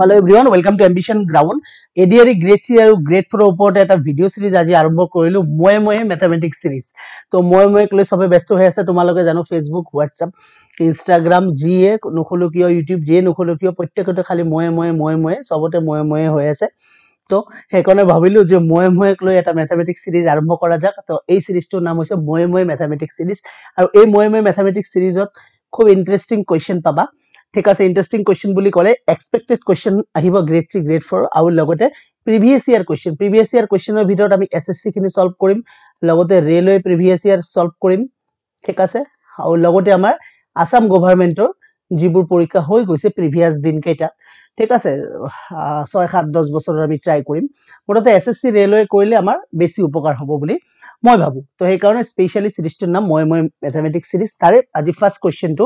Hello everyone, welcome to Ambition Ground. ADRE Grade 3 আৰু Grade 4 ওপৰত এটা ভিডিও সিৰিজ আজি আৰম্ভ কৰিলো মই ম্যাথমেটিক্স সিৰিজ তো মই কলে সবে ব্যস্ত হৈ আছে তোমালোকে জানো ফেসবুক হোৱাটসঅ্যাপ ইনষ্টাগ্ৰাম জিএ নখলো কিয় ইউটিউব জিএ নখলো কিয় প্ৰত্যেকতে খালি মই সবতে মই হৈ আছে তো হেকনে ভাবিলো যে মই লৈ এটা ম্যাথমেটিক্স সিৰিজ আৰম্ভ কৰা যাক তো এই সিৰিজটোৰ নাম হৈছে মই ম্যাথমেটিক্স সিৰিজ আৰু এই মই ম্যাথমেটিক্স সিৰিজত খুব ইন্টাৰেষ্টিং কোৱেশ্চন পাবা ঠিক আছে ইন্টারেস্টিং কোয়েশ্চন বুলি কলে এক্সপেক্টেড কোয়েশ্চন আহিব গ্রেড 3 গ্রেড 4 আৰু লগতে প্ৰিভিয়াস ইয়াৰ কোয়েশ্চনৰ ভিতৰত আমি এসএসসি খিনি সলভ কৰিম লগতে ৰেলৱে প্ৰিভিয়াস ইয়াৰ সলভ কৰিম ঠিক আছে আৰু লগতে আমাৰ আসাম গভৰ্ণমেন্টৰ যিবোৰ পৰীক্ষা হৈ গৈছে প্ৰিভিয়াস দিন কেইটা ঠিক আছে 6 7 10 বছৰৰ আমি ট্ৰাই কৰিম মোৰতে এসএসসি ৰেলৱে কৰিলে আমাৰ বেছি উপকাৰ হ'ব বুলি মই ভাবো তো সেই কাৰণে স্পেশালি সিৰিজটোৰ নাম মই ম্যাথমেটিক্স সিৰিজ তাৰে আজি first কোয়েশ্চনটো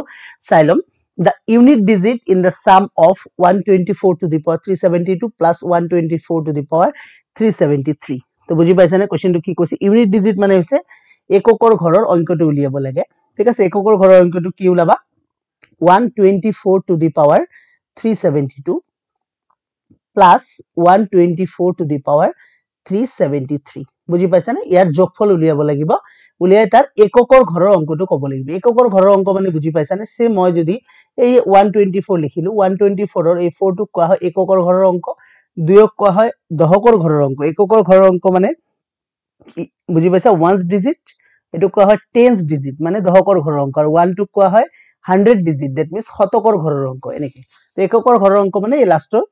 চাইলম The unit digit in the sum of 124 to the power 372 plus 124 to the power 373. তো বুজি পাইছানে কোশ্চেনটো কি কৈছে ইউনিট ডিজিট মানে হৈছে এককৰ ঘৰৰ অংকটো উলিয়াব লাগে ঠিক আছে এককৰ ঘৰৰ অংকটো কি উলাবা 124 to the power 372 plus 124 to the power 373 বুজি পাইছানে ইয়াৰ যোগফল উলিয়াব লাগিব উলিয়াই তাৰ এককৰ ঘৰৰ অংকটো ক'ব লাগিব এককৰ ঘৰৰ অংক মানে বুজি পাইছানে সে মই যদি এই 124 লিখিলো 124 ৰ এই 4 টো কোৱা হয় এককৰ ঘৰৰ অংক 2 ক কোৱা হয় দহকৰ ঘৰৰ অংক এককৰ ঘৰৰ অংক মানে বুজি পাইছা ওয়ান্স ডিজিট এটো কোৱা হয় টেন্স ডিজিট মানে দহকৰ ঘৰৰ অংক আৰু 1 টো কোৱা হয় 100 ডিজিট দ্যাট মিন্স শতকৰ ঘৰৰ অংক এনেকে তো এককৰ ঘৰৰ অংক মানে এই লাষ্টৰ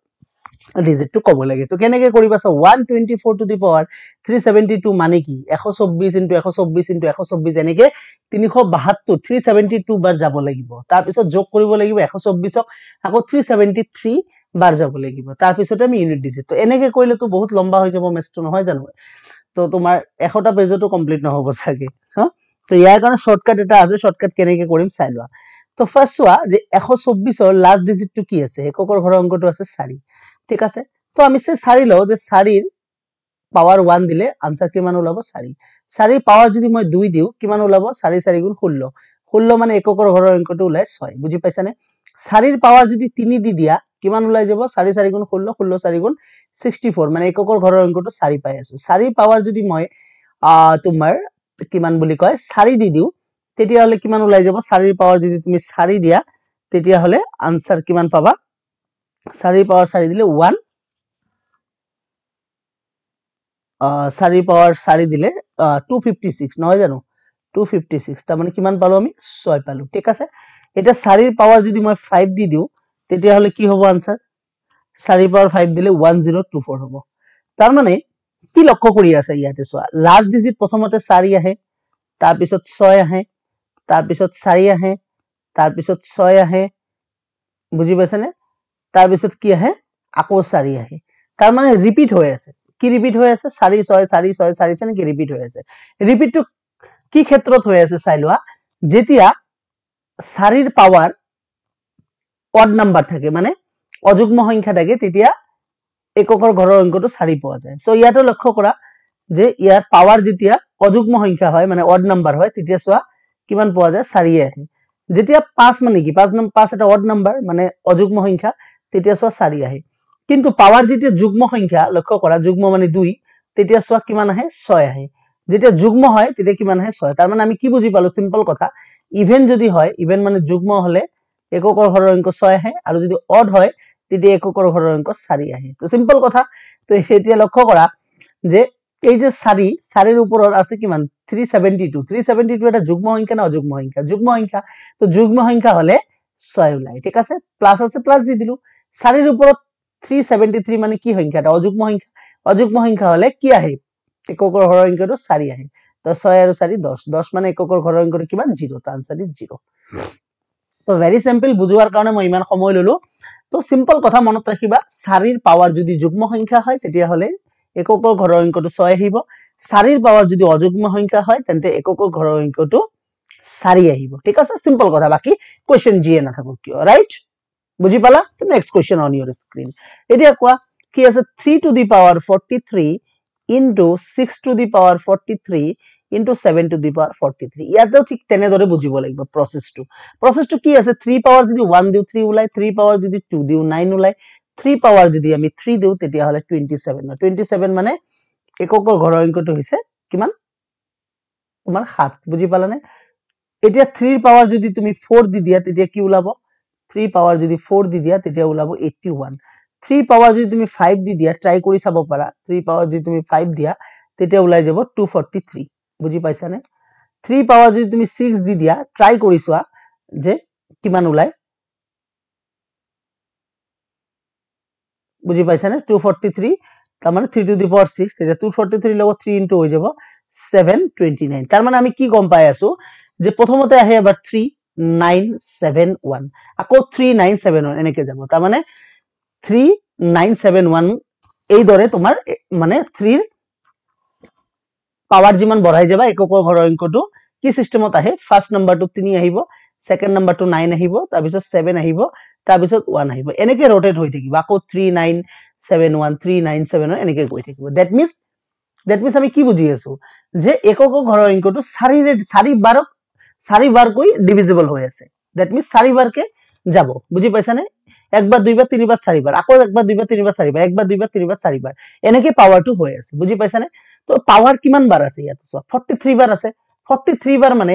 ডিজিট টু কব লাগে তো কেনেকে কৰিবা সা 124 টু দি পাৱাৰ 372 মানে কি 124 * 124 * 124 এনেকে 372 372 বাৰ যাব লাগিব তাৰ পিছত যোগ কৰিব লাগিব 124 ক আকৌ 373 বাৰ যাব লাগিব তাৰ পিছত আমি ইউনিট ডিজিট তো এনেকে কৰিলে তো বহুত লম্বা হৈ যাব মেথটো নহয় জানো তো তোমাৰ 100টা পেজটো কমপ্লিট নহব সাগে হা তো ইয়াৰ কাৰণে শৰ্টকাট এটা আছে শৰ্টকাট কেনেকে কৰিম চাই লোৱা তো ফাৰ্স্ট চোৱা যে 124 ৰ লাষ্ট ডিজিটটো কি আছে এককৰ ঘৰৰ অংকটো আছে 4 ঠিক আছে তো আমি সে 4 লও যে 4 এর পাওয়ার 1 দিলে आंसर কিমান ওলাব 4 4 পাওয়ার যদি মই 2 দিও কিমান ওলাব 4 4 গুণ 16 16 মানে এককৰ ঘৰৰ অংকটো ওলাই 6 বুজি পাইছানে 4 এর পাওয়ার যদি 3 দি দিয়া কিমান ওলাই যাব 4 4 গুণ 16 16 4 গুণ 64 মানে এককৰ ঘৰৰ অংকটো 4 পাই আছো 4 পাওয়াৰ যদি মই তোমাৰ কিমান বুলি কয় 4 দি দিও তেতিয়া হলে কিমান ওলাই যাব 4 এর পাওয়ার যদি তুমি 4 দিয়া তেতিয়া হলে आंसर কিমান পাবা 4 পাওয়ার 4 দিলে 1 4 পাওয়ার 4 দিলে 256 নহয় জানো 256 তাৰ মানে কিমান পালো আমি 6 পালো ঠিক আছে এটা 4 পাওয়ার যদি মই 5 দি দিও তেতিয়া হলে কি হ'ব आंसर 4 পাওয়ার 5 দিলে 1024 হ'ব তাৰ মানে কি লক্ষ্য কৰি আছে ইয়াতে সোৱা লাষ্ট ডিজিট প্ৰথমতে 4 আহে তাৰ পিছত 6 আহে তাৰ পিছত 4 আহে তাৰ পিছত 6 আহে বুজি পাইছানে তাৰ পিছত কি আহে আকৌ 4 আহে তাৰ মানে ৰিপিট হৈ আছে কি ৰিপিট হৈ আছে 4 6 4 6 4 আছে নেকি ৰিপিট হৈ আছে ৰিপিটটো কি ক্ষেত্ৰত হৈ আছে চাই লোৱা যেতিয়া 4 এৰ পাওয়াৰ অড নাম্বাৰ থাকে মানে অযুগ্ম সংখ্যা থাকে তেতিয়া এককৰ ঘৰৰ অংকটো 4 পোৱা যায় সো ইয়াটো লক্ষ্য কৰা যে ইয়াৰ পাওয়াৰ যেতিয়া অযুগ্ম সংখ্যা হয় মানে অড নাম্বাৰ হয় তেতিয়া সোৱা কিমান পোৱা যায় 4 আহে যেতিয়া 5 মানে কি 5 এটা অড নাম্বার মানে অযুগ্ম সংখ্যা তেতিয়া সোৱা 4 আহে কিন্তু পাওয়াৰ যেতিয়া যুগ্ম সংখ্যা লক্ষ্য কৰা যুগ্ম মানে 2 তেতিয়া সোৱা কিমান আহে 6 আহে যেতিয়া যুগ্ম হয় তেতিয়া কিমান আহে 6 তাৰ মানে আমি কি বুজি পালো সিম্পল কথা ইভেন যদি হয় ইভেন মানে যুগ্ম হলে এককৰ ঘৰৰ অংক 6 আহে আৰু যদি অড হয় তেতিয়া এককৰ ঘৰৰ অংক 4 আহে তো সিম্পল কথা তো এতিয়া লক্ষ্য কৰা যে এই যে 4 এৰ উপৰত আছে কিমান 372 এটা যুগ্ম সংখ্যা না অযুগ্ম সংখ্যা যুগ্ম সংখ্যা তো যুগ্ম সংখ্যা হলে 6 ওলাই ঠিক আছে প্লাস আছে প্লাস দি দিলু 4 এর উপৰত 373 মানে কি সংখ্যা এটা অযুগ্ম সংখ্যা হলে কি আহে এককৰ ঘৰৰ অংকটো 4 আহে তো 6 আৰু 4 10 10 মানে এককৰ ঘৰৰ অংকটো কিমান 0 তো आंसर ইজ 0 তো ভেৰি সিম্পল বুজোৱাৰ কাৰণে মই ইমান সময় ললো তো সিম্পল কথা মনত ৰাখিবা 4 এৰ পাওয়াৰ যদি যুগ্ম সংখ্যা হয় তেতিয়া হলে এককৰ ঘৰৰ অংকটো 6 আহিব 4 এৰ পাওয়াৰ যদি অযুগ্ম সংখ্যা হয় তেন্তে এককৰ ঘৰৰ অংকটো 4 আহিব ঠিক আছে সিম্পল কথা বাকি কোশ্চেন জিয়ে না থাকক কিয় রাইট বুজি পালা তো next question on your screen এতিয়া কোৱা কি আছে 3 to the power 43 into 6 to the power 43 into 7 to the power 43 ইয়াতেও ঠিক তেনে ধৰে বুজিব লাগিব প্ৰসেসটো কি আছে 3 পাওয়ার যদি 1 দিও 3 উলাই 3 পাওয়ার যদি 2 দিও 9 উলাই 3 পাৱাৰ যদি আমি 3 দিও তেতিয়া হলে 27 27 মানে এককৰ ঘৰৰ অংকটো হৈছে কিমান তোমাৰ 7 বুজি পালানে এতিয়া 3 পাৱাৰ যদি তুমি 4 দি দিয়া তেতিয়া কি ওলাব 3 পাৱাৰ যদি 4 দি দিয়া তেতিয়া ওলাব 81 3 পাৱাৰ যদি তুমি 5 দি দিয়া ট্ৰাই কৰি চাব পাৰা 3 পাৱাৰ যদি তুমি 5 দিয়া তেতিয়া ওলাই যাব 243 বুজি পাইছানে 3 পাৱাৰ যদি তুমি 6 দি দিয়া ট্ৰাই কৰি চোৱা যে কিমান ওলাই বুজি পাইছানে 243 তার মানে 3 টু দি পাওয়ার 6 এটা 243 লগত 3 ইনটু হৈ যাব 729 তার মানে আমি কি গম পাই আছো যে প্রথমতে আহে এবাৰ 3971 আকৌ 3971 এনেকে যাব তাৰ মানে 3971 এই দৰে তোমাৰ মানে 3 পাৱাৰ যিমান বঢ়াই যাবা এককৰ ঘৰৰ অংকটো কি সিস্টেমত আহে ফাৰ্স্ট নাম্বাৰটো 3 আহিব সেকেন্ড নাম্বাৰটো 9 আহিব তাৰ পিছত 7 আহিব তাৰ পিছত 1 আহিব এনেকে रोटेट হৈ থাকিব আকৌ 3971 3971 এনেকে গৈ থাকিব দ্যাট মিন্স আমি কি বুজি আছো যে এককৰ ঘৰৰ অংকটো 4 বাৰ কৈ ডিভিজিবল হৈ আছে দ্যাট মিন্স 4 বাৰকে যাব বুজি পাইছানে একবাৰ দুইবাৰ তিনিবাৰ চাৰিবাৰ আকৌ একবাৰ দুইবাৰ তিনিবাৰ চাৰিবাৰ একবাৰ দুইবাৰ তিনিবাৰ চাৰিবাৰ এনেকে পাৱাৰটো হৈ আছে বুজি পাইছানে তো পাৱাৰ কিমান বাৰ আছে ইয়াত 43 বাৰ আছে 43 বাৰ মানে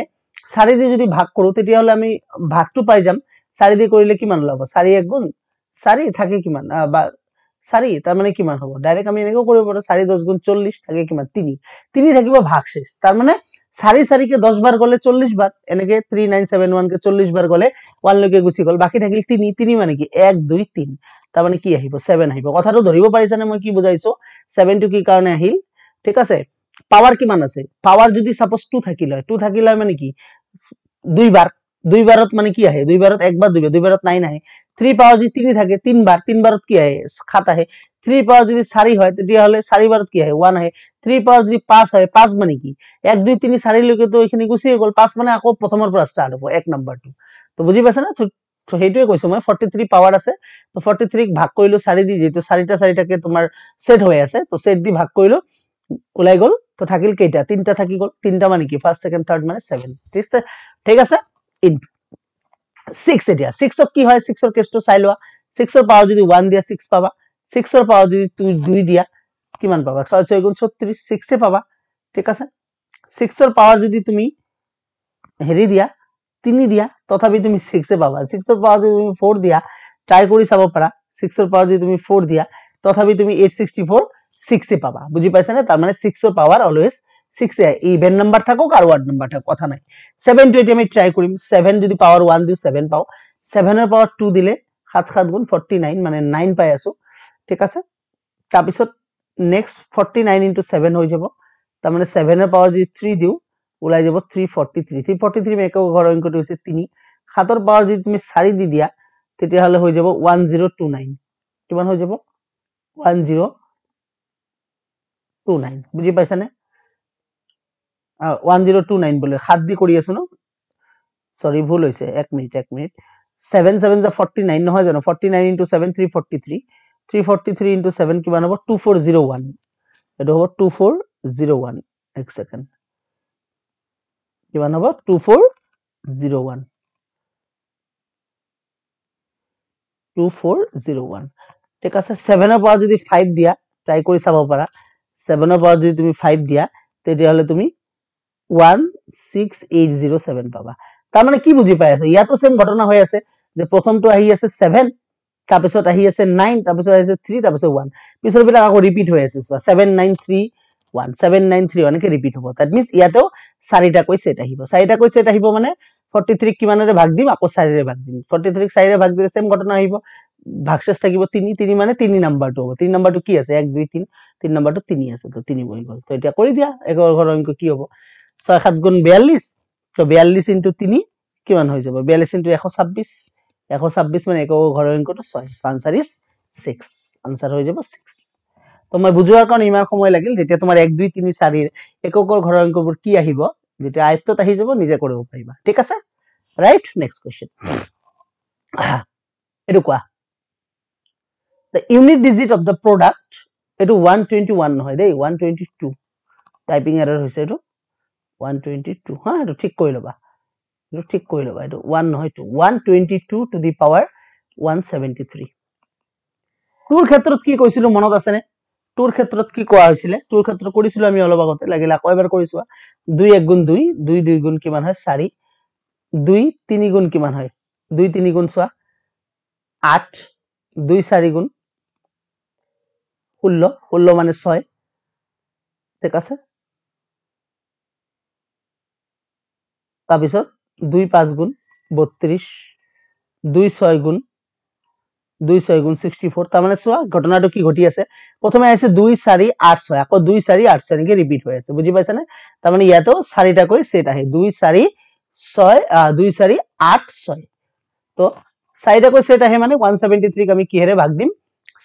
4 দি যদি ভাগ কৰো তেতিয়া হলে আমি ভাগটো পাই যাম 4 দি কৰিলে কিমান ওলাব 4 এক গুণ 4 থাকে কিমান বা 4 তাৰ মানে কিমান হ'ব ডাইৰেক্ট আমি এনেকৈ কৰিব পাৰো 4 10 গুণ 40 থাকে কিমান 3 3 থাকিব ভাগশেষ তাৰ মানে 4 4 কে 10 বাৰ গলে 40 বাৰ এনেকে 3971 কে 40 বাৰ গলে 1 লৈকে গুছি গল বাকি থাকিল 3 3 মানে কি 1 2 3 তাৰ মানে কি আহিব 7 আহিব কথাটো ধৰিব পাৰিছানে মই কি বুজাইছো 7 টো কি কাৰণে আহিল ঠিক আছে পাৱাৰ কিমান আছে পাৱাৰ যদি সাপোজ 2 থাকিল হয় 2 থাকিল হয় মানে কি দুই বাৰত মানে কি আহে দুই বাৰত একবাৰ দুই বাৰত 9 আহে 3 পাৱাৰ যদি 3 থাকে 3 বাৰত কি আহে 7 আহে 3 পাৱাৰ যদি 4 হয় তেতিয়া হলে 4 বাৰত কি আহে 1 আহে 3 পাৱাৰ যদি 5 হয় 5 মানে কি 1 2 3 4 লৈকে তো এখিনি গুছি গল 5 মানে আকৌ প্ৰথমৰ পৰা স্টাৰ্ট হ'ব এক নাম্বাৰটো তো বুজি পাইছা না তো হেইটোৱে কৈছো মই 43 পাৱাৰ আছে তো 43 ক ভাগ কৰিলো 4 দি যেটো 4টাকে তোমাৰ সেট হৈ আছে তো সেট দি ভাগ কৰিলো ওলাই গল তো থাকিল কেইটা তিনটা থাকি গল তিনটা মানে কি ফার্স্ট সেকেন্ড থার্ড মানে 7 ঠিক আছে ইন 6 এতিয়া 6 ক কি হয় 6 ৰ কেছটো চাই লোৱা 6 ৰ পাৱাৰ যদি 1 দিয়া 6 পাবা 6 ৰ পাৱাৰ যদি 2 দিয়া কিমান পাবা 6 6 গুণ 36 6 এ পাবা ঠিক আছে 6 ৰ পাৱাৰ যদি তুমি হেৰি দিয়া 3 দিয়া তথাপি তুমি 6 এ পাবা 6 ৰ পাৱাৰ যদি তুমি 4 দিয়া ট্ৰাই কৰি চাব পাৰা 6 ৰ পাৱাৰ যদি তুমি 4 দিয়া তথাপি তুমি 864 6 এ পাবা বুজি পাইছানে তাৰ মানে 6 ৰ পাৱাৰ অলওয়েজ 6 এ ইভেন নাম্বাৰ থাকক আৰ ওয়াড নাম্বাৰ থাকক কথা নাই 7 টো এটি আমি ট্ৰাই কৰিম 7 যদি পাৱাৰ 1 দিও 7 পাও 7 ৰ পাৱাৰ 2 দিলে 7 7 গুণ 49 মানে 9 পাই আছো ঠিক আছে তাৰ পিছত নেক্সট 49 into 7 হৈ যাব তাৰ মানে 7 ৰ পাৱাৰ যদি 3 দিও ওলাই যাব 343 343 মেকক ঘৰ অংকটো হৈছে 3 7 ৰ পাৱাৰ যদি তুমি 4 দি দিয়া তেতিয়া হলে হৈ যাব 1029 কিমান হৈ যাব 1029 বুজি পাইছানে 1029 বলে 7 দি কৰি আছো ন সরি ভুল হৈছে 1 মিনিট 7 7 যা 49 নহয় জানো 49 into 7 343 343 into 7 কিমান হ'ব 2401 এটো হ'ব 2401 এক সেকেন্ড কিমান হ'ব 2401 2401 ঠিক আছে 7 ৰ পাৱাৰ যদি 5 দিয়া ট্ৰাই কৰি চাব পাৰা 7 ৰ পাৱাৰ যদি তুমি 5 দিয়া তেতিয়া হলে তুমি 16807 পাবা তাৰ মানে কি বুজি পাই আছো ইয়াতো সেম ঘটনা হৈ আছে যে প্ৰথমটো আহি আছে 7 তাৰ পিছত আহি আছে 9 তাৰ পিছত আছে 3 তাৰ পিছত 1 পিছৰ বিলাক আকৌ ৰিপিট হৈ আছে 7931 7931 কে ৰিপিট হ'ব দ্যাট মিন্স ইয়াতো 4টা কৈ সেট আহিব মানে 43 কিমানৰে ভাগ দিম আকৌ 4ৰে ভাগ দিম 43 4ৰে ভাগ দিলে সেম ঘটনা আহিব ভাগশেষ থাকিব 3 3 মানে 3 নাম্বাৰটো হ'ব 3 নাম্বাৰটো কি আছে 1 2 3 3 নাম্বাৰটো 3 আছে তো 3 বহি গল তো এতিয়া কৰি দিয়া একৰ ঘৰ অংক কি হ'ব 6 7 গুণ 42 তো 42 into 3 কিমান হৈ যাব 42 into 126 126 মানে একক ঘৰ অংকটো 6 5 4 6 आंसर হৈ যাব 6 তো মই বুজোৱাৰ কাৰণে ইমান সময় লাগিল যেতিয়া তোমাৰ 1 2 3 4 এককৰ ঘৰ অংকবোৰ কি আহিব যেটা আয়ত্তত আহি যাব নিজে কৰিব পাৰিবা ঠিক আছে ৰাইট নেক্সট কোশ্চেন এটো কোৱা the unit digit of the product এটো 121 নহয় দেই 122 টাইপিং এরর হৈছে এটো 122 হ্যাঁ এটো ঠিক কৰি লবা এটো 1 নহয় 2 122 to the power 173 টুৰ ক্ষেত্ৰত কি কৈছিলো মনত আছে নে টুৰ ক্ষেত্ৰত কি কোৱা হৈছিলে টুৰ ক্ষেত্ৰত কৰিছিলো আমি অলপ আগতে লাগিলে আকৌ এবাৰ কৰিছো 2 1 গুণ 2 2 2 গুণ কিমান হয় 4 2 3 গুণ কিমান হয় 2 3 গুণ চোৱা 8 2 4 গুণ 16 16 মানে 6 ঠিক আছে তাৰপিছত 2 5 গুণ 32 2 6 গুণ 2 6 গুণ 64 তাৰ মানে চোৱা ঘটনাটো কি ঘটি আছে প্ৰথমে আছে 2 4 8 6 আকৌ 2 4 8 6 নেকি ৰিপিট হৈ আছে বুজি পাইছানে তাৰ মানে ইয়াতো 4টা কৈ সেট আহে 2 4 6 2 4 8 6 তো 4টা কৈ সেট আহে মানে 173 ক আমি কিহেৰে ভাগ দিম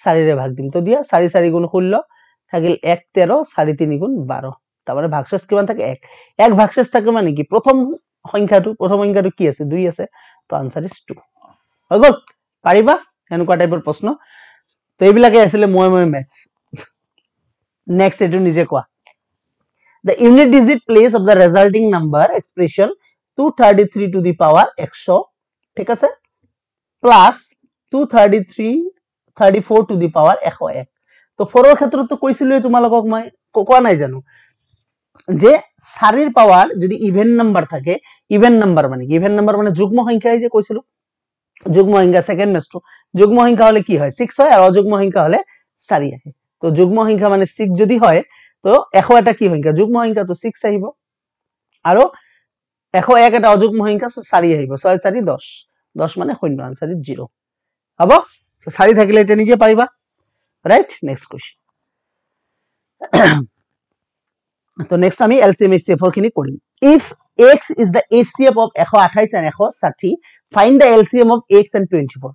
4 ৰে ভাগ দিম তো দিয়া 4 4 গুণ 16 থাকিল 1 13 4 3 গুণ 12 তাৰ মানে ভাগশেষ কিমান থাকে 1 1 ভাগশেষ থাকে মানে কি প্ৰথম সংখ্যাটো কি আছে 2 আছে তো আনসাৰ ইজ 2 হৈ গল পাৰিবা এনেকুৱা টাইপৰ প্ৰশ্ন তো এইবিলাকে আছিল মই ম্যাথছ নেক্সট এটো নিজে কোৱা the unit digit place of the resulting number expression 233 to the power 100 ঠিক আছে plus 234 to the power 101 তো 4 এর ক্ষেত্রে তো কইছিল তোমালোকক মই কোৱা নাই জানো যে 4 এর পাওয়ার যদি ইভেন নাম্বার থাকে ইভেন নাম্বার মানে যুগ্ম সংখ্যা এই যে কইছিল যুগ্ম সংখ্যা সেকেন্ড মেষ্ট্র যুগ্ম সংখ্যা হলে কি হয় 6 হয় আর অযুগ্ম সংখ্যা হলে 4 আহে তো যুগ্ম সংখ্যা মানে 6 যদি হয় তো 100 এটা কি সংখ্যা যুগ্ম সংখ্যা তো 6 আহিব আর 101 এটা অযুগ্ম সংখ্যা তো 4 আহিব 6 4 10 10 মানে 0 আনসার ইজ 0 হবো তো 4 থাকিলে এটা নিজে পারিবা রাইট নেক্সট কোশ্চেন তো নেক্সট আমি এলসিএম এসিএফ খিনি কৰিম if x is the HCF of 128 and 160 find the LCM of x and 24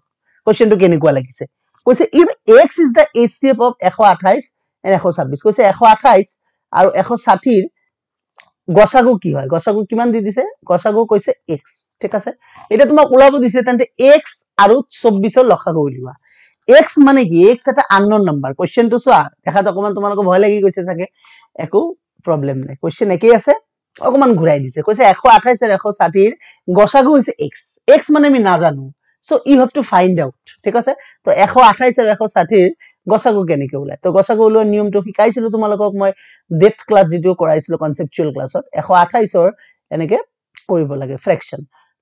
question তো কেনেকুৱা লাগিছে কৈছে if x is the HCF of 128 and 126 কৈছে 128 আৰু 160 ৰ গসাগু কি হয় গসাগু কিমান দি দিছে গসাগু কৈছে x ঠিক আছে এটা তোমাক উলাব দিছে তেন্তে x আৰু 24 ৰ লসাগু উলিওৱা x মানে কি x এটা আননোন নাম্বাৰ কোশ্চেন তো চোৱা দেখা অকমান তোমালোক ভয় লাগি গৈছে চাগে একো প্রবলেম নাই কোশ্চেন একই আছে অকমান ঘুরাই দিছে কৈছে 128 আর 160 এর গসাগু হইছে x x মানে আমি না জানো so you have to find out ঠিক আছে তো 128 আর 160 এর গসাগু কেনেকে ওলাই তো গসাগু ওলোৱাৰ নিয়মটো শিকাইছিল তোমালোকক মই ডেপথ ক্লাস যেটো কৰাইছিল কনসেপচুয়াল ক্লাছত 128 ৰ এনেকে কৰিব লাগে ফ্ৰেকশন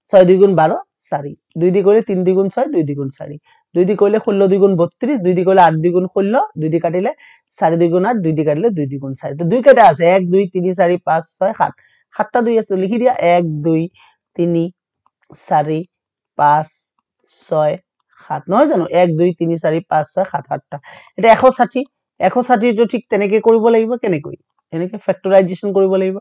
6 2 গুণ 12 4 2 দি কৰিলে 3 2 গুণ 6 2 2 গুণ 4 2 দি কৰিলে 16 2 গুণ 32 2 দি কৰিলে 8 2 গুণ 16 2 দি কাটিলে 4 2 গুণ 8 2 দি কাটিলে 2 2 গুণ 4 তো 2 কেটা আছে 1 2 3 4 5 6 7 7টা 2 আছে লিখি দিয়া 1 2 3 4 5 6 7 নহয় জানো 1 2 3 4 5 6 7 8টা এটা 160 তো ঠিক তেনেকে কৰিব লাগিব কেনেকৈ এনেকে ফ্যাক্টৰাইজেশন কৰিব লাগিব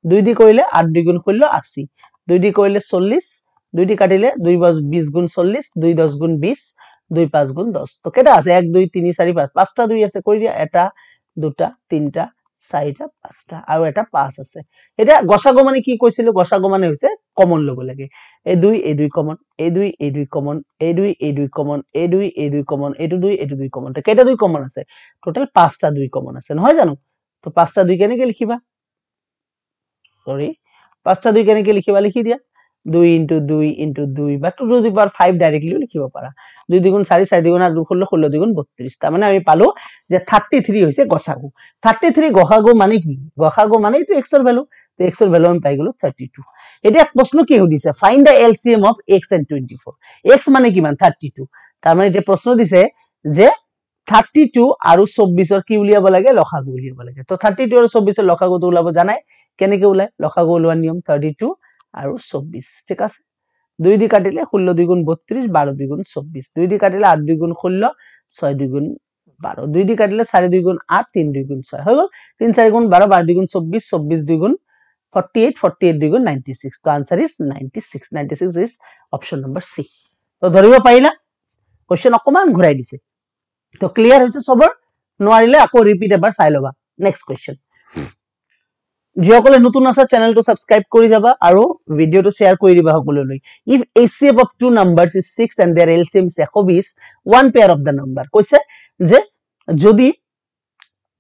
2 দি কৰিলে 8 2 গুণ 16 80 2 দি কৰিলে 40 2 দি কাটিলে 2 20 গুণ 40 2 10 গুণ 20 2 5 গুণ 10 তো কেটা আছে 1 2 3 4 5 পাঁচটা 2 আছে কই দিয়া এটা দুটা তিনটা চাৰিটা পাঁচটা আৰু এটা 5 আছে এটা গসাগু মানে কি কৈছিল গসাগু মানে হৈছে কমন লব লাগে এই 2 কমন এই 2 কমন এই 2 কমন এই 2 কমন এই 2 কমন তো কেটা 2 কমন আছে টোটাল 5টা 2 কমন আছে নহয় জানো তো 5টা 2 কেনেকে লিখিবা সরি 5টা 2 কেনেকে লিখিবা লিখি দিয়া 2 into 2 into 2 বা 2 to the power 5 ডাইরেক্টলি লিখিব পারা 2 দ্বিগুণ 4 4 দ্বিগুণ 8 16 16 দ্বিগুণ 32 তার মানে আমি পালো যে 33 হইছে গসাগু 33 গসাগু মানে কি গসাগু মানে তো x এর ভ্যালু তো x এর ভ্যালু আমি পাই গেল 32 এটা এক প্রশ্ন কি হইছে find da LCM of x and 24 x মানে কি মান 32 তার মানে এটা প্রশ্ন দিছে যে 32 আৰু 24 কি উলিয়াব লাগে লসাগু উলিয়াব লাগে তো 32 আৰু 24 লসাগু তো উলাব জানাই কেনেকে উলাই লসাগু উলোৱাৰ নিয়ম 32 আৰু 24 ঠিক আছে 2 দি কাটিলে 16 2 গুণ 32 12 2 গুণ 24 2 দি কাটিলে 8 2 গুণ 16 6 2 গুণ 12 2 দি কাটিলে 4 2 গুণ 8 3 2 গুণ 6 হৈ গল 3 4 গুণ 12 12 2 গুণ 24 24 2 গুণ 48 48 2 গুণ 96 তো answer is 96 96 is option number C তো ধৰিব পাৰিলা কোশ্চেন অকমান ঘুৰাই দিছে তো ক্লিয়াৰ হৈছে সবৰ নোৱাৰিলে আকৌ ৰিপিট এবাৰ চাই লবা নেক্সট কোশ্চেন যিসকলে নতুন আছে চ্যানেলটো সাবস্ক্ৰাইব কৰি যাবা আৰু ভিডিওটো শেয়াৰ কৰি দিবা সকলোলৈ if HCF of two numbers is 6 and their LCM is 120 one pair of the number কৈছে যে যদি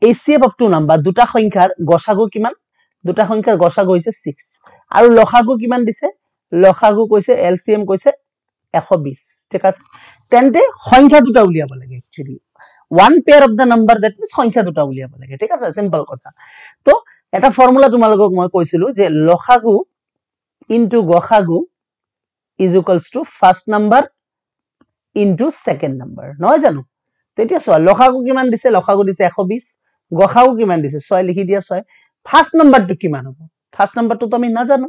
HCF of two number দুটা সংখ্যাৰ গসাগু কিমান দুটা সংখ্যাৰ গসাগু হৈছে 6 আৰু লসাগু কিমান দিছে লসাগু কৈছে LCM কৈছে 120 ঠিক আছে তেন্তে সংখ্যা দুটা উলিয়াব লাগে actually one pair of the number that means সংখ্যা দুটা উলিয়াব লাগে ঠিক আছে সিম্পল কথা তো এটা ফর্মুলা তোমালোকক মই কৈছিলো যে লসাগু ইনটু গসাগু is equals to first number into second number নহয় জানো তেতিয়া চোৱা লসাগু কিমান দিছে লসাগু দিছে 120 গসাগু কিমান দিছে 6 লিখি দিয়া 6 ফার্স্ট নাম্বারটো কিমান হ'ব ফার্স্ট নাম্বারটো তো আমি না জানো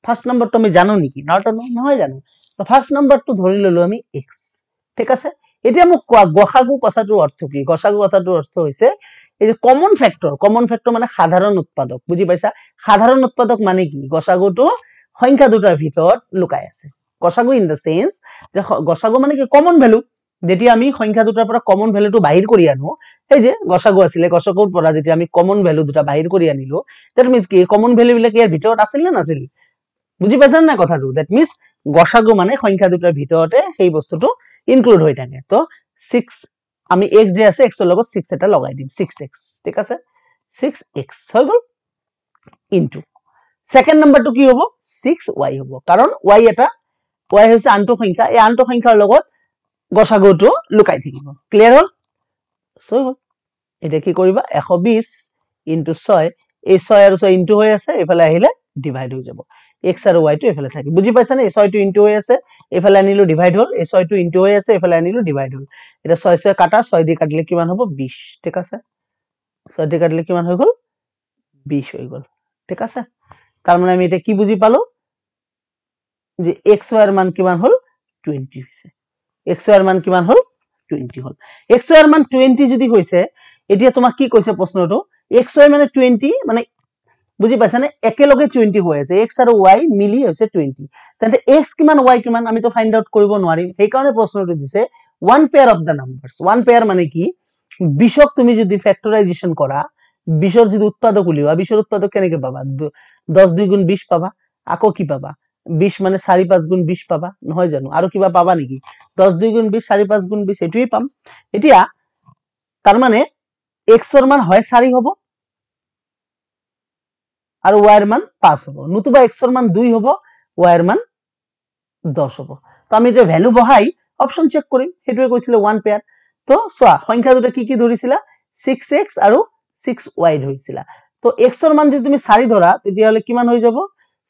ফার্স্ট নাম্বারটো আমি জানো নেকি না জানো নহয় জানো তো ফার্স্ট নাম্বারটো ধৰি ললো আমি x ঠিক আছে এতিয়া মোক কোৱা গসাগু কথাটোৰ অৰ্থ কি গসাগু কথাটোৰ অৰ্থ হৈছে এই যে কমন ফ্যাক্টৰ মানে সাধাৰণ উৎপাদক বুঝি পাইছা সাধাৰণ উৎপাদক মানে কি গসাগুটো সংখ্যা দুটাৰ ভিতৰত লুকাই আছে গসাগু ইন দা সেন্স যে গসাগু মানে কি কমন ভ্যালু যেতিয়া আমি সংখ্যা দুটাৰ পৰা কমন ভ্যালুটো বাহিৰ কৰি আনো এই যে গসাগু আছিলে গসাগুৰ পৰা যেতিয়া আমি কমন ভ্যালু দুটা বাহিৰ কৰি আনিলো দ্যাট মিন্স কি কমন ভ্যালু বিলাক ইয়াৰ ভিতৰত আছিল না নাছিল বুজি পাইছা না কথাটো দ্যাট মিন্স গসাগু মানে সংখ্যা দুটাৰ ভিতৰতে সেই বস্তুটো ইনক্লুড হৈ থাকে তো 6 আমি x যে আছে x এর লগত 6 এটা লগাই দিম 6x ঠিক আছে 6x হৈ গল ইনটু সেকেন্ড নাম্বারটো কি হ'ব 6y হ'ব কাৰণ y এটা y হৈছে আনটো সংখ্যা এই আনটো সংখ্যাৰ লগত গসাগুটো লুকাই থাকিব ক্লিয়াৰ হল সো এটা কি কৰিবা 120 ইনটু 6 এই 6 আৰু 6 ইনটু হৈ আছে এফালে আহিলে ডিভাইড হৈ যাব x আৰু y টো এফালে থাকি বুজি পাইছা না এই 6 টো ইনটু হৈ আছে এফালে আনিলো ডিভাইড হল এই 6 টো ইনটু হৈ আছে এফালে আনিলো ডিভাইড হল এটা 6 6 কাটা 6 দি কাটলে কিমান হ'ব 20 ঠিক আছে 6 দি কাটলে কিমান হৈ গল 20 হৈ গল ঠিক আছে তার মানে আমি এটা কি বুঝি পালো যে xy এর মান কিমান হল 20 হইছে xy এর মান কিমান হল 20 হল xy এর মান 20 যদি হইছে এতিয়া তোমাক কি কৈছে প্ৰশ্নটো xy মানে 20 মানে বুজি পাইছা না একেলগে 20 হৈ আছে x আৰু y মিলি হৈছে 20 তাতে x কিমান y কিমান আমি তো ফাইন্ড আউট কৰিব নোৱাৰিম সেই কাৰণে প্ৰশ্নটো দিছে one pair of the numbers one pair মানে কি 20ক তুমি যদি ফ্যাক্টৰাইজেশন কৰা 20ৰ যদি উৎপাদক উলিওৱা 20ৰ উৎপাদক কেনেকে পাবা 10 2 গুণ 20 পাবা আকৌ কি পাবা 20 মানে 4 5 গুণ 20 পাবা নহয় জানো আৰু কিবা পাবা নেকি 10 2 গুণ 20 4 5 গুণ 20 এটোই পাম এতিয়া তার মানে x এর মান হয় 4 হ'ব আর y এর মান 5 হ'ব নতুবা x এর মান 2 হ'ব y এর মান 10 হ'ব তো আমি যে ভ্যালু বহাই অপশন চেক কৰিম হেতুৱে কৈছিল ওয়ান পেয়াৰ তো সোয়া সংখ্যা দুটা কি ধৰিছিলা 6x আৰু 6y ধৰিছিলা তো x এৰ মান যদি তুমি 4 ধৰা তেতিয়া হলে কিমান হৈ যাব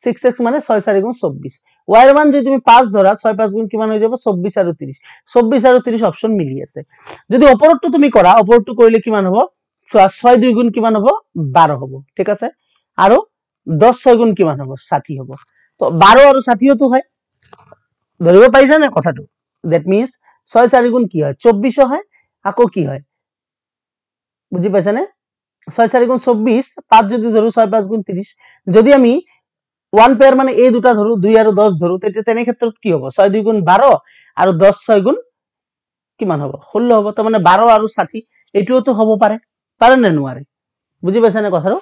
6x মানে 6 4 গুণ 24 y এর মান যদি তুমি 5 ধৰা 6 5 গুণ কিমান হৈ যাব 24 আৰু 30 24 আৰু 30 অপশন মিলি আছে যদি অপৰটো তুমি কৰা অপৰটো কৰিলে কিমান হ'ব 6 2 গুণ কিমান হ'ব 12 হ'ব ঠিক আছে আৰু 10 6 গুণ কিমান হ'ব 60 হ'ব তো 12 আৰু 60 তো হয় ধৰিব পাইছা না কথাটো দ্যাট মিন্স 6 4 গুণ কি হয় 24 হয় আকৌ কি হয় বুজি পাইছা না 6 4 গুণ 24 5 যদি ধৰো 6 5 গুণ 30 যদি আমি ওয়ান পেয়াৰ মানে এই দুটা ধৰো 2 আৰু 10 ধৰো তেতিয়া তেনে ক্ষেত্ৰত কি হ'ব 6 2 গুণ 12 আৰু 10 6 গুণ কিমান হ'ব 16 হ'ব তো মানে 12 আৰু 60 এটোও তো হ'ব পাৰে না নোৱাৰে বুজি পাইছা না কথাটো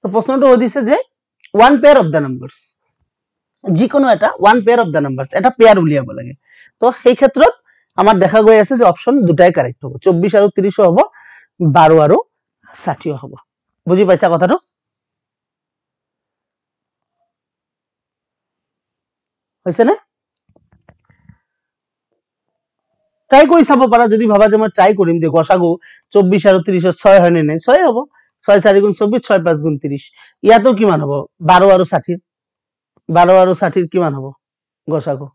তো প্ৰশ্নটো হদিছে যে one pair of the numbers যিকোনো এটা one pair of the numbers এটা পেয়ার উলিয়াব লাগে তো সেই ক্ষেত্ৰত আমাৰ দেখা গৈ আছে যে অপশন দুটাই কাৰেক্ট হ'ব 24 আৰু 30 হ'ব 12 আৰু 60 হ'ব বুজি পাইছা কথাটো হৈছে না ট্ৰাই কৰি চাব পাৰা যদি ভাবা যে মই ট্ৰাই কৰিম যে গসাগু 24 আৰু 30 6 হয় নে 6 হ'ব 6 4 গুণ 24 6 5 গুণ 30 ইয়াতো কিমান হ'ব 12 আৰু 60 12 আৰু 60 কিমান হ'ব গসাগু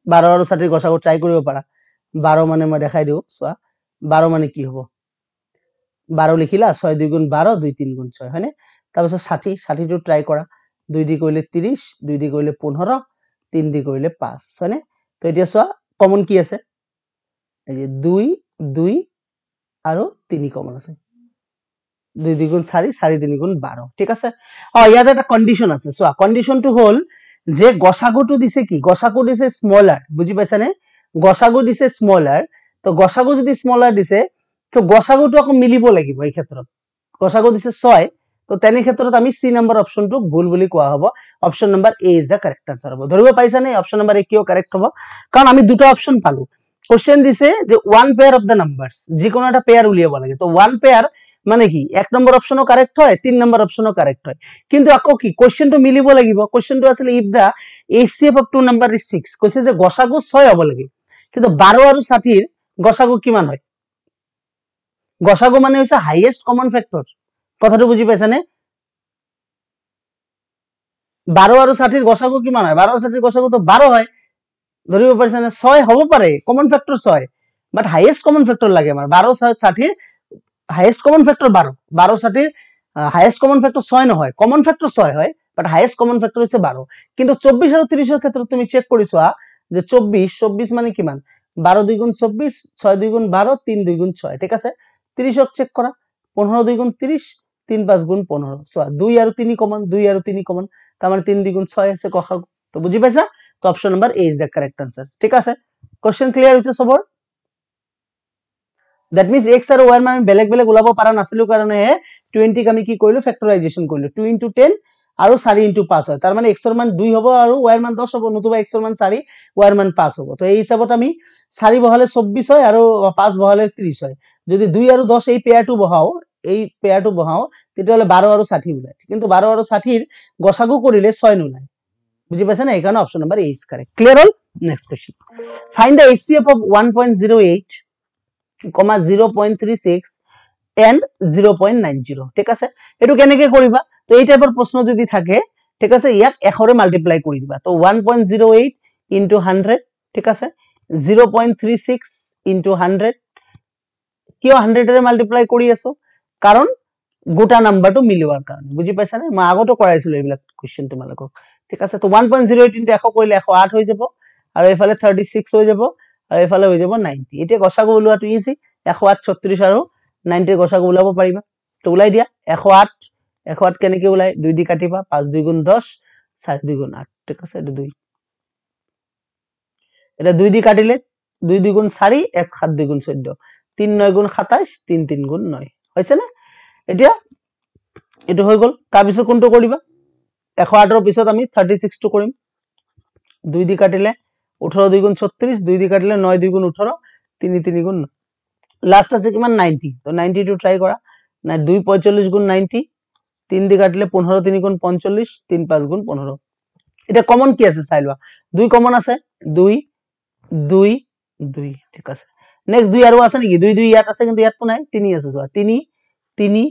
12 আৰু 60 গসাগু ট্ৰাই কৰিব পাৰা 12 মানে মই দেখাই দিও সোয়া 12 মানে কি হ'ব 12 লিখিলা 6 2 গুণ 12 2 3 গুণ 6 হয়নে তাৰপিছত 60 60 টো ট্ৰাই কৰা 2 দি কৰিলে 30 2 দি কৰিলে 15 3 দি কৰিলে 5 হয়নে তো এতিয়া সোয়া কমন কি আছে এই যে 2 2 আৰু 3 কমন আছে 2 2 গুণ 4 4 3 গুণ 12 ঠিক আছে ইয়াতে এটা কন্ডিশন আছে সোয়া কন্ডিশনটো হল যে গসাগুটো দিছে কি গসাগু দিছে স্মলার বুঝি পাইছা নে গসাগু দিছে স্মলার তো গসাগু যদি স্মলার দিছে তো গসাগুটো আকৌ মিলিব লাগিব এই ক্ষেত্ৰত গসাগু দিছে 6 তো তেনে ক্ষেত্ৰত আমি সি নাম্বাৰ অপশনটো ভুল বুলি কোৱা হ'ব option number A is the correct answer হ'ব ধৰিব পাইছা নে অপশন নাম্বাৰ এ কিও কাৰেক্ট হ'ব কাৰণ আমি দুটো অপশন পালো কোশ্চেন দিছে যে one pair of the numbers যিকোনো এটা পেয়ার উলিয়াব লাগে তো ওয়ান পেয়ার মানে কি 1 নম্বৰ অপশনো কাৰেক্ট হয় 3 নম্বৰ অপশনো কারেক্ট হয় কিন্তু আকৌ কি কোশ্চেনটো মিলিব লাগিব কোশ্চেনটো আছিল if da HCF of 2 number is 6 কৈছে যে গসাগু 6 হ'ব লাগে কিন্তু 12 আৰু 60 ৰ গসাগু কিমান হয় গসাগু মানে হৈছে হাইয়েস্ট কমন ফ্যাক্টৰ কথাটো বুজি পাইছানে 12 আৰু 60 ৰ গসাগু কিমান হয় 12 আৰু 60 ৰ গসাগু তো 12 হয় ধৰিব পাৰিছানে 6 হ'ব পাৰে কমন ফ্যাক্টৰ 6 বাট হাইয়েস্ট কমন ফ্যাক্টৰ লাগে আমাৰ 12 60 highest common factor 12 12 60 highest common factor 6 নহয় কমন ফ্যাক্টর 6 হয় বাট হাইয়েস্ট কমন ফ্যাক্টর হচ্ছে 12 কিন্তু 24 আৰু 30 ৰ ক্ষেত্ৰত তুমি চেক কৰিছোৱা যে 24 মানে কিমান 12 2 গুণ 24 6 2 গুণ 12 3 2 গুণ 6 ঠিক আছে 30 ক চেক কৰা 15 2 গুণ 30 3 5 গুণ 15 সো 2 আৰু 3 কমন 2 আৰু 3 কমন তার মানে 3 2 গুণ 6 আছে গসাগু তো বুজি পাইছা তো option number A is the correct answer ঠিক আছে কোশ্চেন ক্লিয়ার হৈছে সবৰ that means x আৰু y মান বেলেগ বেলেগ ওলাব পাৰা নাছিলো কাৰণে 20 ক আমি কি কৰিলো ফ্যাক্টৰাইজেশন কৰিলো 2 * 10 আৰু 4 * 5 হয় তাৰ মানে x ৰ মান 2 হ'ব আৰু y ৰ মান 10 হ'ব নতুবা x ৰ মান 4 y ৰ মান 5 হ'ব তো এই হিচাপত আমি 4 বহালে 24 হয় আৰু 5 বহালে 30 হয় যদি 2 আৰু 10 এই পেয়াৰটো বহাও তেতিয়াহলে 12 আৰু 60 ওলাই কিন্তু 12 আৰু 60 ৰ গসাগু কৰিলে 6 নোলায় বুজি পাইছা না এই কাৰণে option number A is correct clear hall next question find the HCF of 1.08 0.36 and 0.90 ঠিক আছে এটো কেনেকে কৰিবা তো এই টাইপৰ প্ৰশ্ন যদি থাকে ঠিক আছে ইয়াক 1 ৰে মাল্টিপ্লাই কৰি দিবা তো 1.08 into 100 ঠিক আছে 0.36 into 100 কিয় 100 ৰে মাল্টিপ্লাই কৰি আছো কাৰণ গোটা নাম্বাৰটো মিলোৱাৰ কাৰণে বুজি পাইছা নে মই আগতো কৰাইছিলো এইবিলাক কোশ্চেন তোমালোকক ঠিক আছে তো 1.08 into 100 কৰিলে 108 হৈ যাব আৰু এফালে 36 হৈ যাব আৰু এফালে হৈ যাব 90 এতিয়া গসাগু ওলোৱাটো ইজি 108 36 আৰু 90 গসাগু ওলাব পাৰিবা তো ওলাই দিয়া 108 কেনেকে ওলাই 2 দি কাটিবা 5 2 গুণ 10 4 2 গুণ 8 ঠিক আছে এটা 2 এটা 2 দি কাটিলে 2 2 গুণ 4 1 7 2 গুণ 14 3 9 গুণ 27 3 3 গুণ 9 হৈছে না এতিয়া এটো হৈ গল তাৰ পিছত কোনটো কৰিবা 108 ৰ পিছত আমি 36 টো কৰিম 2 দি কাটিলে 18 2 গুণ 36 2 দি কাটিলে 9 2 গুণ 18 3 3 গুণ লাস্ট আছে কিমান 90 তো 90 টো ট্রাই করা না 2 45 গুণ 90 3 দি কাটিলে 15 3 গুণ 45 3 5 গুণ 15 এটা কমন কি আছে চাই লোৱা 2 কমন আছে 2 2 2 ঠিক আছে নেক্সট 2 আৰু আছে নেকি 2 2 ইয়াত আছে কিন্তু ইয়াত তো নাই 3 আছে চোৱা 3 3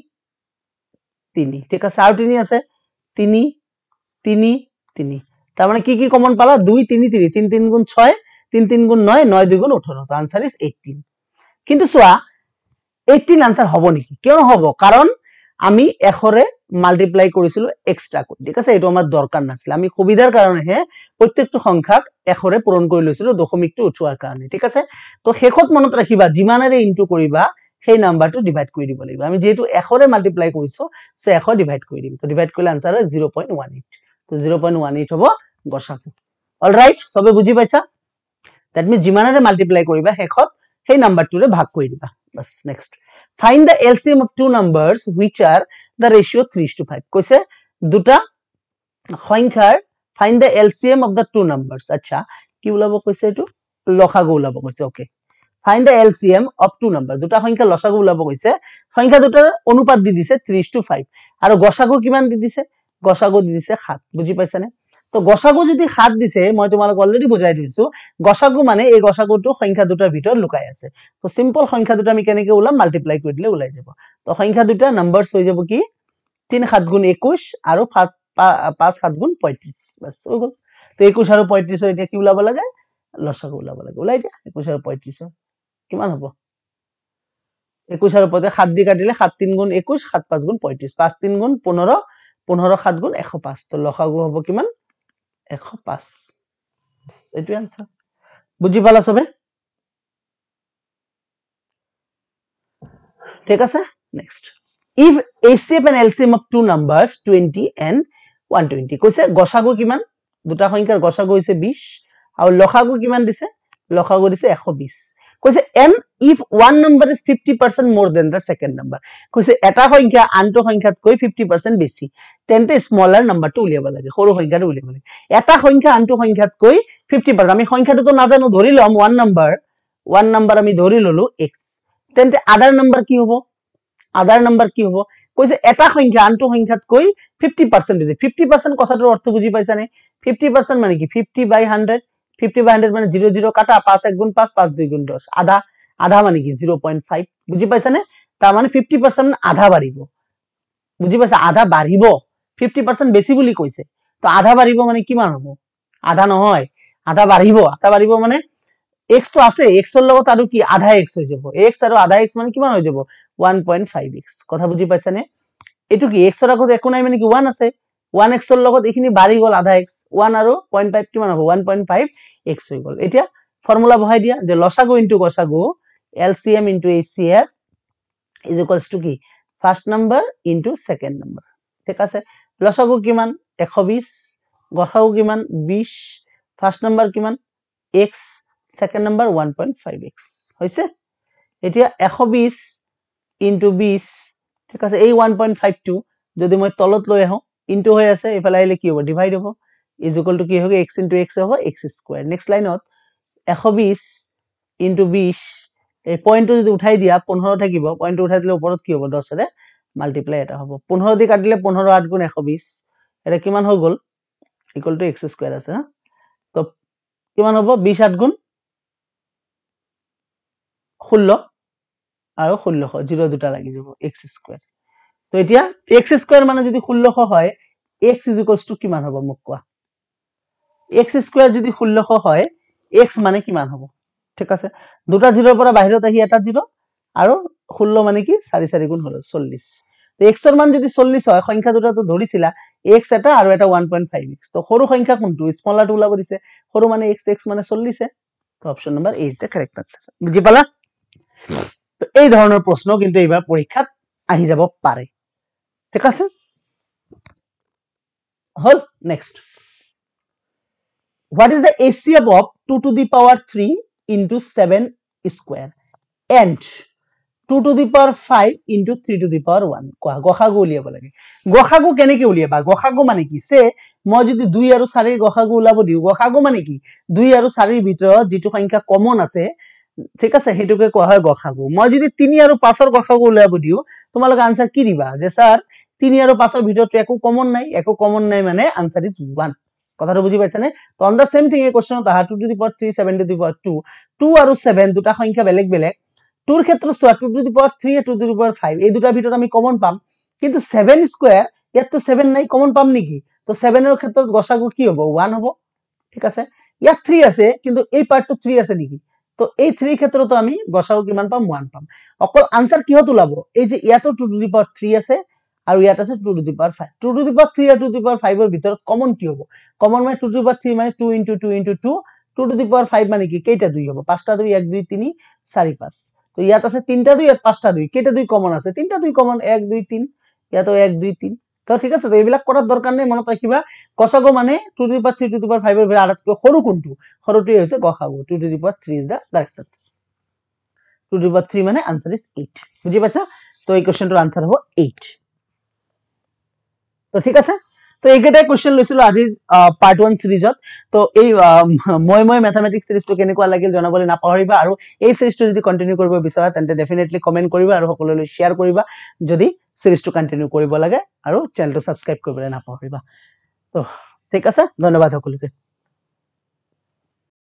3 ঠিক আছে আৰু 3 আছে 3 3 3 তার মানে কি কমন পালা 2 3 3 3 3 গুণ 6 3 3 গুণ 9 9 2 গুণ 18 তো आंसर ইজ 18 কিন্তু সোয়া 18 आंसर হবো নেকি কিয় নহব কাৰণ আমি 1 ৰে মাল্টিপ্লাই কৰিছিলো এক্সট্ৰা কৰি ঠিক আছে এটো আমাৰ দৰকাৰ নাছিল আমি সুবিধাৰ কাৰণে হে প্ৰত্যেকটো সংখ্যাক 1 ৰে পূৰণ কৰি লৈছিলো দশমিকটো উঠোৱাৰ কাৰণে ঠিক আছে তো শেষত মনত ৰাখিবা যিমানেৰে ইনটু কৰিবা সেই নাম্বাৰটো ডিভাইড কৰি দিব লাগিব আমি যেহেতু 1 ৰে মাল্টিপ্লাই কৰিছো সো 1 ডিভাইড কৰি দিম তো ডিভাইড কৰিলে आंसर হয় 0.18 তো 0.18 হ'ব গসাগু অলৰাইট সবে বুজি পাইছা দ্যাট মিন্স যিমানেৰে মাল্টিপ্লাই কৰিবা শেষত সেই নাম্বাৰটোৰে ভাগ কৰি দিবা বাস next find the LCM of two numbers which are the ratio 3:5 কৈছে দুটা সংখ্যাৰ find the LCM of the two numbers আচ্ছা কি ওলাব কৈছে এটো লসাগু ওলাব কৈছে okay find the LCM of two number দুটা সংখ্যা লসাগু ওলাব কৈছে সংখ্যা দুটাৰ অনুপাত দি দিছে 3:5 আৰু গসাগু কিমান দি দিছে গসাগু দি দিছে 7 বুজি পাইছানে তো গসাগু যদি 7 দিছে মই তোমালোক অলৰেডি বুজাই দিছো গসাগু মানে এই গসাগুটো সংখ্যা দুটাৰ ভিতৰত লুকাই আছে তো সিম্পল সংখ্যা দুটা আমি কেনেকে ওলাম মাল্টিপ্লাই কৰি দিলে ওলাই যাব তো সংখ্যা দুটা নাম্বাৰস হৈ যাব কি 3 7 গুণ 21 আৰু 5 7 গুণ 35 বাস হৈ গল তো 21 আৰু 35 এতিয়া কি ওলাব লাগে লসাগু ওলাব লাগে ওলাই দিয়া 21 আৰু 35 কিমান হ'ব 21 আৰু 35 7 দি কাটিলে 7 3 গুণ 21 7 5 গুণ 35 5 3 গুণ 15 15 7 গুণ 105 তো লসাগু হ'ব কিমান 105 এটো आंसर বুজি পালা সবে ঠিক আছে next if HCF and LCM of two numbers 20 and 120 কৈছে গসাগু কিমান দুটা সংখ্যাৰ গসাগু হৈছে 20 আৰু লসাগু কিমান দিছে লসাগু দিছে 120 কৈছে and if one number is 50% more than the second number কৈছে এটা সংখ্যা আনটো সংখ্যাতকৈ 50% বেছি তেন্তে স্মলাৰ নাম্বাৰটো উলিয়াব লাগে সৰু সংখ্যাটো উলিয়াব লাগে এটা সংখ্যা আনটো সংখ্যাতকৈ 50% আমি সংখ্যাটো তো নাজানো ধৰি লম one number আমি ধৰি ললো x তেন্তে আদাৰ নাম্বাৰ কি হ'ব আদাৰ নাম্বাৰ কি হ'ব কৈছে এটা সংখ্যা আনটো সংখ্যাতকৈ 50% বেছি 50% কথাটোৰ অৰ্থ বুজি পাইছানে 50% মানে কি 50/100 50/100 মানে 0 0 কাটা 5 1 গুণ 5 5 2 গুণ 10 আধা আধা মানে কি 0.5 বুজি পাইছানে তাৰ মানে 50% আধা বাঢ়িব বুজি পাইছা আধা বাঢ়িব 50% বেছি বুলি কৈছে তো আধা বাঢ়িব মানে কিমান হ'ব আধা নহয় আধা বাঢ়িব মানে x তো আছে x ৰ লগত আৰু কি আধা x হৈ যাব x আৰু আধা x মানে কিমান হৈ যাব 1.5x কথা বুজি পাইছানে এটো কি x ৰ আগত একো নাই মানে কি 1 আছে 1x ৰ লগত এখিনি বাঢ়ি গল আধা x 1 আৰু 0.5 কিমান হ'ব 1.5x হৈ গল এতিয়া ফৰ্মুলা বহাই দিয়া যে লসাগু ইনটু গসাগু LCM into HCF is equals to কি first number into second number ঠিক আছে লসাগু কিমান 120 গসাগু কিমান 20 ফার্স্ট নাম্বার কিমান x সেকেন্ড নাম্বার 1.5x হইছে এতিয়া 120 ইনটু 20 ঠিক আছে এই 1.52 যদি মই তলত লৈ আহো ইনটু হৈ আছে এফালে আইলে কি হ'ব ডিভাইড হ'ব ইজ ইকুয়াল টু কি হবে x ইনটু x হ'ব x স্কয়ার নেক্সট লাইনত 120 ইনটু 20 এই পয়েন্টটো যদি উঠাই দিয়া 15 থাকিব পয়েন্টটো উঠাই দিলে ওপৰত কি হ'ব 10 ৰে মাল্টিপ্লাই এটা হ'ব 15 দি কাটিলে 15 8 গুণ 120 এটা কিমান হৈ গল ইকুয়াল টু x স্কয়ার আছে হা তো কিমান হ'ব 20 8 গুণ 16 আৰু 1600 0 দুটা লাগি যাব x স্কয়ার তো এতিয়া x স্কয়ার মানে যদি 1600 হয় x ইজ ইকুয়ালস টু কিমান হ'ব মোক কোৱা x স্কয়ার যদি 1600 হয় x মানে কিমান হ'ব ঠিক আছে দুটা 0 ৰ পৰা বাহিৰত আহি এটা 0 আৰু 16 মানে কি 4 4 গুণ হলো 40 তো x ৰ মান যদি 40 হয় সংখ্যা দুটা তো ধৰিছিলা x এটা আৰু এটা 1.5x তো সৰু সংখ্যা কোনটো স্মলাৰটো ওলাব দিছে সৰু মানে x মানে 40 এ তো option number A is the correct answer বুজি পালা তো এই ধৰণৰ প্ৰশ্ন কিন্তু এবাৰ পৰীক্ষাত আহি যাব পাৰে ঠিক আছে হল next what is the HCF of 2 to the power 3 into 7 square and 2 to the power 5 into 3 to the power 1 কোৱা গসাগু উলিয়াব লাগে গসাগু কেনেকে উলিয়াবা গসাগু মানে কি সে মই যদি 2 আৰু 4 ৰ গসাগু উলাব দিও গসাগু মানে কি 2 আৰু 4 ৰ ভিতৰত যেটো সংখ্যা কমন আছে ঠিক আছে হেতুকে কোৱা হয় গসাগু মই যদি 3 আৰু 5 ৰ গসাগু উলাব দিও তোমালোকে আনসাৰ কি দিবা যে স্যাৰ 3 আৰু 5 ৰ ভিতৰত একো কমন নাই মানে আনসার ইজ 1 কথাটো বুজি পাইছানে তো অন দা সেম থিং এই কোশ্চেন তাহা 2 to the power 3 7 two the পাওয়ার 2 2 আৰু 7 দুটা সংখ্যা বেলেগ বেলেগ 2 ৰ ক্ষেত্ৰত 2 to the power 3 2 to the power 5 এই দুটাৰ ভিতৰত আমি কমন পাম কিন্তু 7 স্কয়াৰ ইয়াত তো 7 নাই কমন পাম নেকি তো 7 ৰ ক্ষেত্ৰত গসাগু কি হ'ব 1 হ'ব ঠিক আছে ইয়াত 3 আছে কিন্তু এই পাৰ্টটো 3 আছে নেকি তো এই 3 ক্ষেত্ৰতো আমি গসাগু কিমান পাম 1 পাম অকল আনসার কিহত ওলাব এই যে ইয়াতো 2 টু দি পাওয়ার 3 আছে আৰু ইয়াত আছে 2 to the power 5 2 to the power 3 আৰু 2 টু দি পাওয়াৰ 5 ৰ ভিতৰত কমন কি হ'ব কমন মানে 2 টু দি পাওয়ার 3 মানে 2 into 2 into 2 2 টু দি পাওয়ার 5 মানে কি কেইটা 2 হ'ব 5টা 2 1 2 3 4 5 তো ইয়াত আছে 3টা 2 ইয়াত 5টা 2 কেইটা 2 কমন আছে 3টা 2 কমন 1 2 3 ইয়াতো 1 2 3 তো ঠিক আছে তো এইবিলাক কৰাৰ দৰকাৰ নাই মনত ৰাখিবা গসাগু মানে 2 to the power 3 to the power 5 ৰ ভিতৰত আটাতকৈ সৰু কোনটো সৰুটোই হৈছে গসাগু 2 to the power 3 is the correct answer 2 to the power 3 মানে answer is 8 বুজি পাইছা তো এই কোশ্চেনটোৰ আনসার হ'ব 8 তো ঠিক আছে তো এইকেইটা কোশ্চেন লৈছিলো আজিৰ পাৰ্ট 1 সিৰিজত তো এই মই ম্যাথমেটিক্স সিৰিজটো কেনেকুৱা লাগিল জনাবলৈ নাপাহৰিবা আৰু এই সিৰিজটো যদি কন্টিনিউ কৰিব বিচাৰা তেন্তে ডেফিনেটলি কমেন্ট কৰিবা আৰু সকলোলৈ শেয়াৰ কৰিবা যদি সিৰিজটো কন্টিনিউ কৰিব লাগে আৰু চেনেলটো সাবস্ক্ৰাইব কৰিবলৈ নাপাহৰিবা তো ঠিক আছে ধন্যবাদ সকলোকে